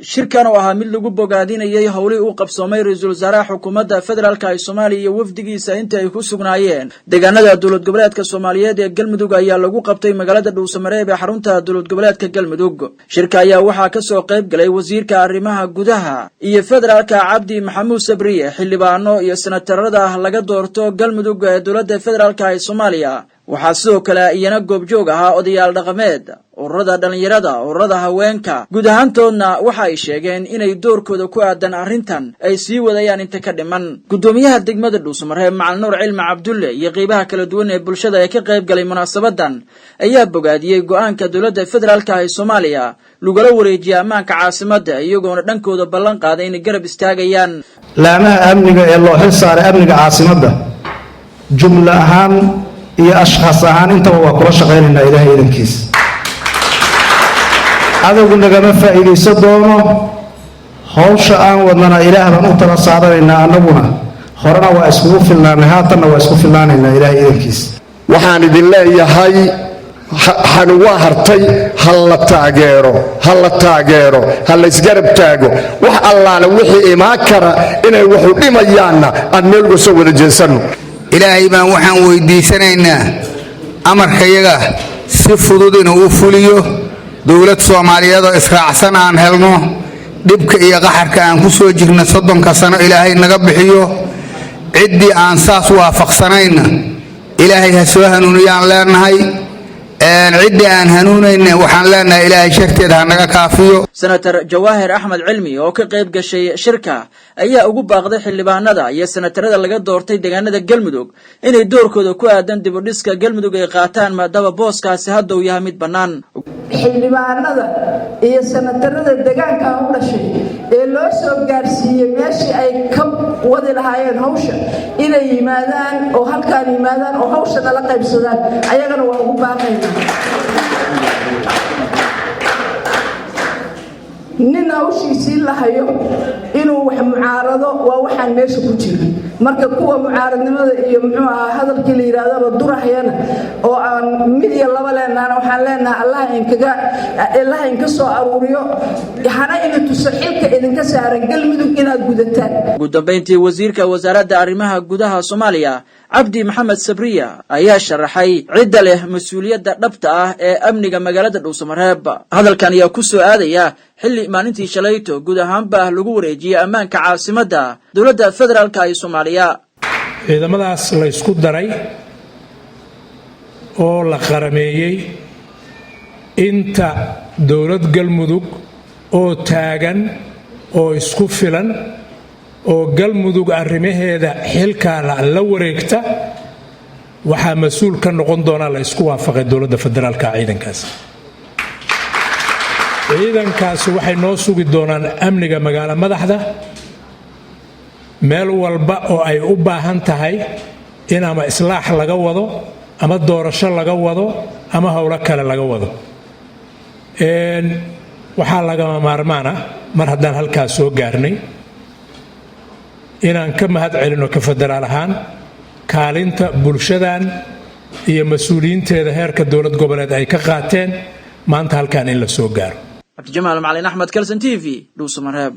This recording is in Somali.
shirkan oo ahaa mid lagu bogaadinayay howlihii uu qabsoomay ra'iisul wasaaraha xukuumadda federaalka ee Soomaaliya iyo wafdigiisa inta ay ku sugnaayeen deegaanada dawlad goboleedka Soomaaliyeed ee Galmudug ayaa lagu qabtay magaalada Dhuusamareeb ee xarunta dawlad goboleedka Galmudug. Shirka ayaa waxaa ka soo qayb galay wasiirka arrimaha gudaha iyo federaalka Cabdi Maxamuud Sabriye, xildhibaano iyo senatarada laga doorto Galmudug ee dawladda federaalka ee Soomaaliya. waxaa sidoo kale iyana goobjoog ahaa odayaal dhaqameed, ururada dhalinyarada, ururada haweenka. guud ahaantoodna waxa ay sheegeen inay doorkooda ku aadan arrintan ay sii wadayaan inta ka dhiman. gudoomiyaha degmada Dhuusamareeb Macalin Nuur Cilmi Cabdulle iyo qaybaha kala duwan ee bulshada ee ka qayb galay munaasabadan ayaa bogaadiyay go'aanka dawladda federaalka ee Soomaaliya lagula wareejiyay ammaanka caasimadda, iyagoona dhankooda ballan qaaday inay garab istaagayaan laamaha amniga ee loo xil saaray amniga caasimadda. jumla ahaan iyo ashkhas ahaan intaba waa kula shaqaynaynaa ilaahay idankiis. adawgu nagama faa'iidaysan doono, hawsha aan wadnana ilaah baan u tala saaranaynaa. annaguna horena waa iskugu filnaanay, haatanna waa isku filnaanaynaa ilaahay idankiis. waxaan idin leeyahay waxaan uga hartay halla taageero halla isgarab taago. wax allaale wixii imaan kara inay waxu dhimayaanna aan meel uga soo wada jeesanno. ilaahay baan waxaan weydiisanaynaa amarkayaga si fudud inuu u fuliyo, dawlad Soomaaliyeed oo israacsan aan helno, dhibka iyo qaxarka aan ku soo jirna 30 sano ilaahay naga bixiyo. ciddii aan saas waafaqsanayna ilaahay ha soo hanuuniyaan leenahay, ciddii aan hanuunayna waxaan leenahay ilaahay sharteeda ha naga kaafiyo. senator Jawaahir Axmed Cilmi oo ka qayb gashay shirka ayaa ugu baaqday xildhibaanada iyo senatarada laga doortay deegaanada Galmudug inay doorkooda ku aadan dib u dhiska Galmudug ay qaataan maadaama booskaasi hadda uu yahay mid bannaan. xildhibaanada iyo senatarada deegaanka u dhashay ee loo soo gaarsiiyay meeshii ay ka wadi lahaayeen hawsha inay yimaadaan oo halkaan yimaadaan oo hawsha la qaybsadaan ayagana waa ugu baaqaynaa. nin hawshiisii la hayo inuu wax mucaarado waa waxaan meesha ku jira. marka kuwa mucaaradnimada iyo muxuu ahaa hadalkii la yiraahdo durahayana oo aan mid iyo laba leenaana waxaan leenahay Allah inka soo aruuriyo hana inuu tuso xilka idinka saaran Galmudug inaad gudataan. ugu dambeyntii wasiirka wasaaradda arrimaha gudaha Soomaaliya Cabdi Maxamuud Sabriye ayaa sharaxay cidda leh mas'uuliyadda dhabta ah ee amniga magaalada Dhuusamareeb. hadalkan ayaa ku soo aadaya xilli maalintii shalayto guud ahaanba lagu wareejiyay ammaanka caasimadda dawladda federaalka ee Soomaaliya. ciidamadaas la isku daray oo la qarameeyay inta dawlad Galmudug oo taagan oo isku filan oo Galmudug arrimaheeda xilka la wareegta waxa mas'uul ka noqon doona la isku waafaqay dawladda federaalka ciidankaas. ciidankaasi waxay noo sugi doonaan amniga magaala madaxda meel walba oo ay u baahan tahay in ama islaax laga wado ama doorasho laga wado ama hawlo kale laga wado. waxaa lagama maarmaana mar haddaan halkaas soo gaarnay inaan ka mahad celino ka federaal ahaan kaalinta bulshadan iyo mas'uuliyiinteeda heerka dawlad goboleed ay ka qaateen maanta halkaan in la soo gaaro. Jamaal Macalin Axmed, Kalson TV, Dhuusamareeb.